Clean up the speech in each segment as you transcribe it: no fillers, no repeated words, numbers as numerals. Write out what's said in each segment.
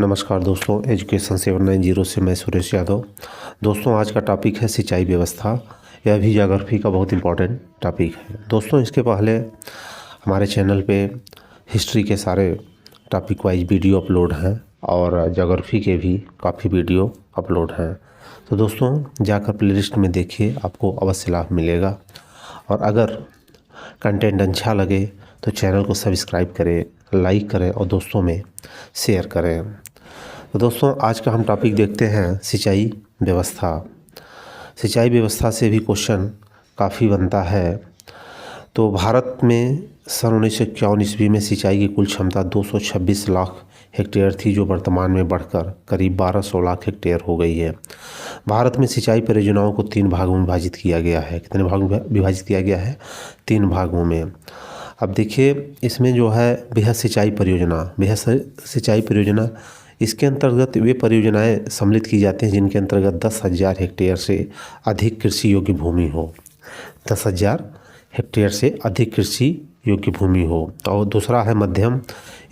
नमस्कार दोस्तों, एजुकेशन 790 से मैं सुरेश यादव। दोस्तों, आज का टॉपिक है सिंचाई व्यवस्था। यह भी ज्योग्राफी का बहुत इंपॉर्टेंट टॉपिक है। दोस्तों, इसके पहले हमारे चैनल पे हिस्ट्री के सारे टॉपिक वाइज वीडियो अपलोड हैं और ज्योग्राफी के भी काफ़ी वीडियो अपलोड हैं। तो दोस्तों, जाकर प्लेलिस्ट में देखिए, आपको अवश्य लाभ मिलेगा। और अगर कंटेंट अच्छा लगे तो चैनल को सब्सक्राइब करें, लाइक करें और दोस्तों में शेयर करें। तो दोस्तों, आज का हम टॉपिक देखते हैं सिंचाई व्यवस्था। सिंचाई व्यवस्था से भी क्वेश्चन काफ़ी बनता है। तो भारत में सन 1951 ईस्वी में सिंचाई की कुल क्षमता 226 लाख हेक्टेयर थी, जो वर्तमान में बढ़कर करीब 1200 लाख हेक्टेयर हो गई है। भारत में सिंचाई परियोजनाओं को 3 भागों में विभाजित किया गया है। कितने भागों में विभाजित किया गया है? 3 भागों में। अब देखिए, इसमें जो है बृहद सिंचाई परियोजना, इसके अंतर्गत वे परियोजनाएं सम्मिलित की जाती हैं जिनके अंतर्गत 10,000 हेक्टेयर से अधिक कृषि योग्य भूमि हो। 10,000 हेक्टेयर से अधिक कृषि योग्य भूमि हो। और दूसरा है मध्यम।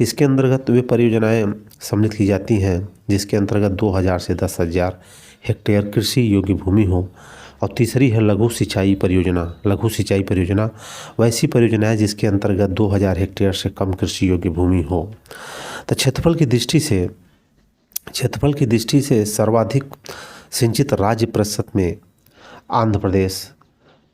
इसके अंतर्गत वे परियोजनाएं सम्मिलित की जाती हैं जिसके अंतर्गत 2,000 से 10,000 हेक्टेयर कृषि योग्य भूमि हो। और तीसरी है लघु सिंचाई परियोजना। लघु सिंचाई परियोजना वैसी परियोजना है जिसके अंतर्गत 2,000 हेक्टेयर से कम कृषि योग्य भूमि हो। तो क्षेत्रफल की दृष्टि से सर्वाधिक सिंचित राज्य प्रतिशत में आंध्र प्रदेश,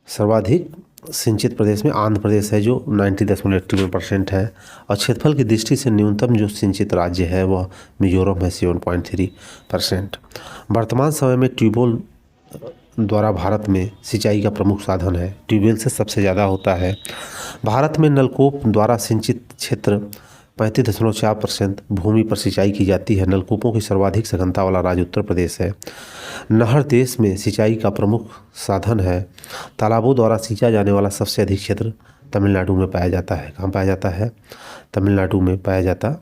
सर्वाधिक सिंचित प्रदेश में आंध्र प्रदेश है जो 90.81% है। और क्षेत्रफल की दृष्टि से न्यूनतम जो सिंचित राज्य है वह मिजोरम है, 7.3%। वर्तमान समय में ट्यूबवेल द्वारा भारत में सिंचाई का प्रमुख साधन है। ट्यूबवेल से सबसे ज़्यादा होता है। भारत में नलकूप द्वारा सिंचित क्षेत्र 35.4% भूमि पर सिंचाई की जाती है। नलकूपों की सर्वाधिक सघनता वाला राज्य उत्तर प्रदेश है। नहर देश में सिंचाई का प्रमुख साधन है। तालाबों द्वारा सींचा जाने वाला सबसे अधिक क्षेत्र तमिलनाडु में पाया जाता है। कहाँ पाया जाता है? तमिलनाडु में पाया जाता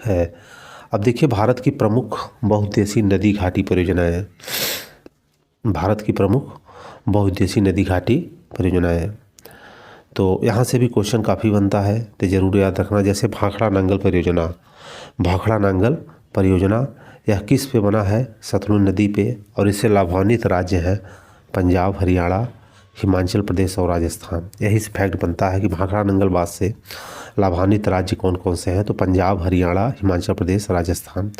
है। अब देखिए, भारत की प्रमुख बहुउद्देशीय नदी घाटी परियोजनाएं। भारत की प्रमुख बहुउद्देशीय नदी घाटी परियोजनाएं, तो यहाँ से भी क्वेश्चन काफ़ी बनता है, तो ज़रूर याद रखना। जैसे भाखड़ा नांगल परियोजना। भाखड़ा नांगल परियोजना यह किस पे बना है? सतलुज नदी पे। और इससे लाभान्वित राज्य हैं पंजाब, हरियाणा, हिमाचल प्रदेश और राजस्थान। यही से फैक्ट बनता है कि भाखड़ा नांगल बांध से लाभान्वित राज्य कौन कौन से हैं? तो पंजाब, हरियाणा, हिमाचल प्रदेश, राजस्थान।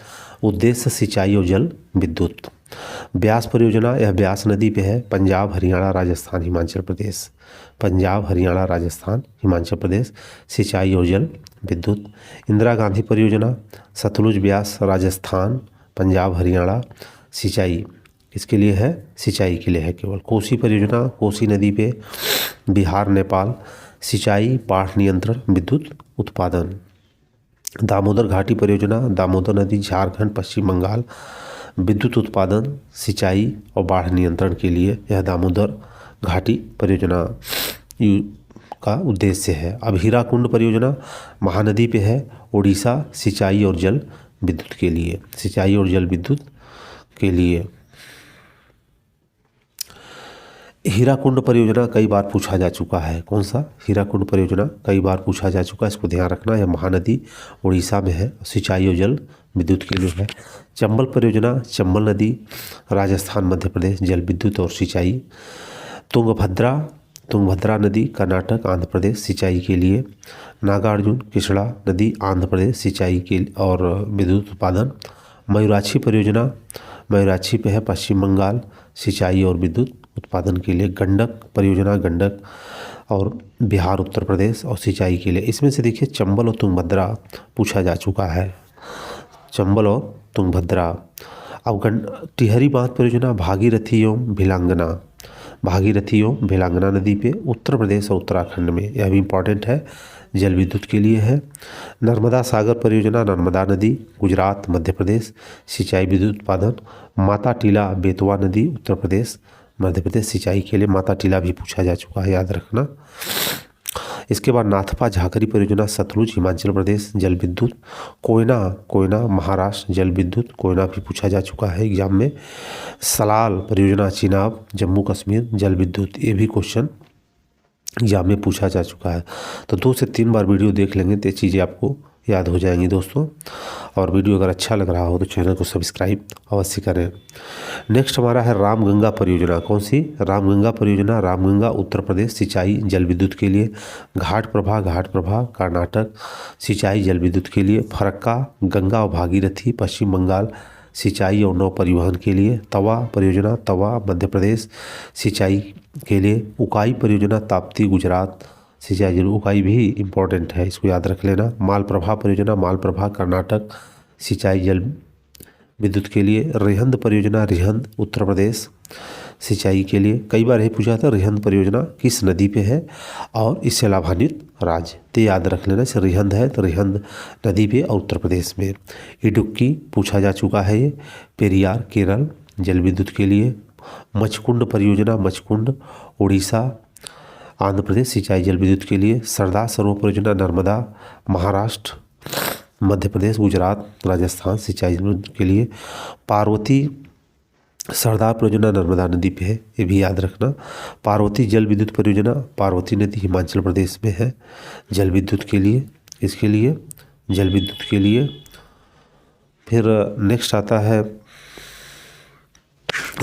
उद्देश्य सिंचाई और जल विद्युत। ब्यास परियोजना, यह ब्यास नदी पे है। पंजाब, हरियाणा, राजस्थान, हिमाचल प्रदेश। पंजाब, हरियाणा, राजस्थान, हिमाचल प्रदेश। सिंचाई और जल विद्युत। इंदिरा गांधी परियोजना, सतलुज, ब्यास, राजस्थान, पंजाब, हरियाणा। सिंचाई इसके लिए है, सिंचाई के लिए है केवल। कोसी परियोजना, कोसी नदी पे, बिहार, नेपाल। सिंचाई, बाढ़ नियंत्रण, विद्युत उत्पादन। दामोदर घाटी परियोजना, दामोदर नदी, झारखंड, पश्चिम बंगाल। विद्युत उत्पादन, सिंचाई और बाढ़ नियंत्रण के लिए यह दामोदर घाटी परियोजना का उद्देश्य है। अब हीराकुंड परियोजना महानदी पे है, उड़ीसा। सिंचाई और जल विद्युत के लिए, सिंचाई और जल विद्युत के लिए। हीराकुंड परियोजना कई बार पूछा जा चुका है। कौन सा? हीराकुंड परियोजना कई बार पूछा जा चुका है, इसको ध्यान रखना। यह महानदी उड़ीसा में है, सिंचाई और जल विद्युत के लिए है। चंबल परियोजना, चंबल नदी, राजस्थान, मध्य प्रदेश, जल विद्युत और सिंचाई। तुंगभद्रा नदी, कर्नाटक, आंध्र प्रदेश, सिंचाई के लिए। नागार्जुन कृष्णा नदी, आंध्र प्रदेश, सिंचाई के और विद्युत उत्पादन। मयूराक्षी परियोजना, मयूराक्षी पे है, पश्चिम बंगाल, सिंचाई और विद्युत उत्पादन के लिए। गंडक परियोजना, गंडक और बिहार, उत्तर प्रदेश और सिंचाई के लिए। इसमें से देखिए, चंबल और तुंगभद्रा पूछा जा चुका है। चंबल और तुंगभद्रा। अब टिहरी बांध परियोजना, भागीरथी एवं भिलांगना। भागीरथी एवं भिलांगना नदी पे, उत्तर प्रदेश और उत्तराखंड में। यह भी इम्पॉर्टेंट है, जल विद्युत के लिए है। नर्मदा सागर परियोजना, नर्मदा नदी, गुजरात, मध्य प्रदेश, सिंचाई विद्युत उत्पादन। माता टीला बेतवा नदी, उत्तर प्रदेश, मध्य प्रदेश, सिंचाई के लिए। माता टीला भी पूछा जा चुका है, याद रखना। इसके बाद नाथपा झाकरी परियोजना, सतलुज, हिमाचल प्रदेश, जल विद्युत। कोयना महाराष्ट्र, जल विद्युत। कोयना भी पूछा जा चुका है एग्जाम में। सलाल परियोजना, चिनाब, जम्मू कश्मीर, जल विद्युत। ये भी क्वेश्चन एग्जाम में पूछा जा चुका है। तो 2 से 3 बार वीडियो देख लेंगे तो ये चीज़ें आपको याद हो जाएंगी दोस्तों। और वीडियो अगर अच्छा लग रहा हो तो चैनल को सब्सक्राइब अवश्य करें। नेक्स्ट हमारा है रामगंगा परियोजना। कौन सी? रामगंगा परियोजना। रामगंगा उत्तर प्रदेश सिंचाई जल विद्युत के लिए। घाटप्रभा कर्नाटक सिंचाई जल विद्युत के लिए। फरक्का गंगा और भागीरथी पश्चिम बंगाल सिंचाई और नौ परिवहन के लिए। तवा परियोजना तवा मध्य प्रदेश सिंचाई के लिए। उकाई परियोजना ताप्ती गुजरात सिंचाई जल। उकाई भी इम्पोर्टेंट है, इसको याद रख लेना। मालप्रभा परियोजना मालप्रभा कर्नाटक सिंचाई जल विद्युत के लिए। रिहंद परियोजना रिहंद उत्तर प्रदेश सिंचाई के लिए। कई बार यही पूछा था रिहंद परियोजना किस नदी पे है और इससे लाभान्वित राज्य, तो याद रख लेना। जैसे रिहंद है तो रिहंद नदी पे और उत्तर प्रदेश में। इडुक्की पूछा जा चुका है ये, पेरियार केरल जल विद्युत के लिए। मचकुंड परियोजना मचकुंड उड़ीसा आंध्र प्रदेश सिंचाई जल विद्युत के लिए। सरदार सरोवर परियोजना नर्मदा महाराष्ट्र मध्य प्रदेश गुजरात राजस्थान सिंचाई जल विद्युत के लिए। पार्वती सरदार परियोजना नर्मदा नदी पे है, ये भी याद रखना। पार्वती जल विद्युत परियोजना पार्वती नदी हिमाचल प्रदेश में है जल विद्युत के लिए, इसके लिए जल विद्युत के लिए। फिर नेक्स्ट आता है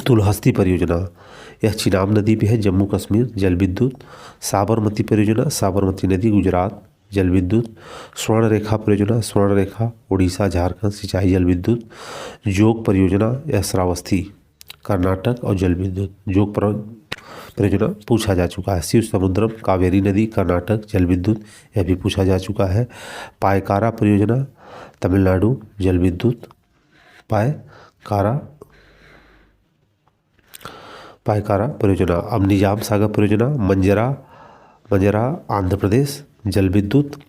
तुलहस्ती परियोजना, यह चिनाब नदी पे है जम्मू कश्मीर जल विद्युत। साबरमती परियोजना साबरमती नदी गुजरात जल विद्युत। स्वर्ण रेखा परियोजना स्वर्ण रेखा उड़ीसा झारखंड सिंचाई जल विद्युत। जोग परियोजना यह श्रावस्ती कर्नाटक और जल विद्युत। जोग परियोजना पूछा जा चुका है। शिव समुद्रम कावेरी नदी कर्नाटक जल विद्युत, यह भी पूछा जा चुका है। पायकारा परियोजना तमिलनाडु जल विद्युत। पायकारा परियोजना। अब निजाम सागर परियोजना मंजरा आंध्र प्रदेश जल विद्युत।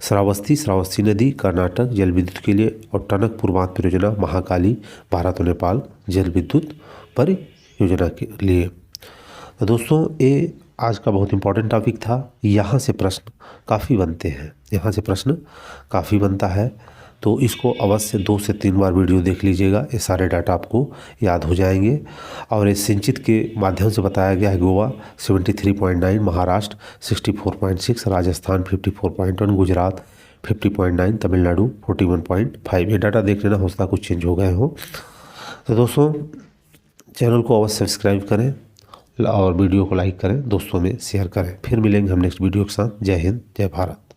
श्रावस्ती नदी कर्नाटक जल विद्युत के लिए। और टनक पूर्वांत परियोजना महाकाली भारत और नेपाल जल विद्युत परियोजना के लिए। तो दोस्तों ये आज का बहुत इंपॉर्टेंट टॉपिक था। यहाँ से प्रश्न काफ़ी बनता है, तो इसको अवश्य 2 से 3 बार वीडियो देख लीजिएगा, ये सारे डाटा आपको याद हो जाएंगे। और ये सिंचित के माध्यम से बताया गया है। गोवा 73.9, महाराष्ट्र 64.6, राजस्थान 54.1, गुजरात 50.9, तमिलनाडु 41.5। ये डाटा देख लेना, हो सकता कुछ चेंज हो गए हो। तो दोस्तों चैनल को अवश्य सब्सक्राइब करें और वीडियो को लाइक करें, दोस्तों में शेयर करें। फिर मिलेंगे हम नेक्स्ट वीडियो के साथ। जय हिंद जय भारत।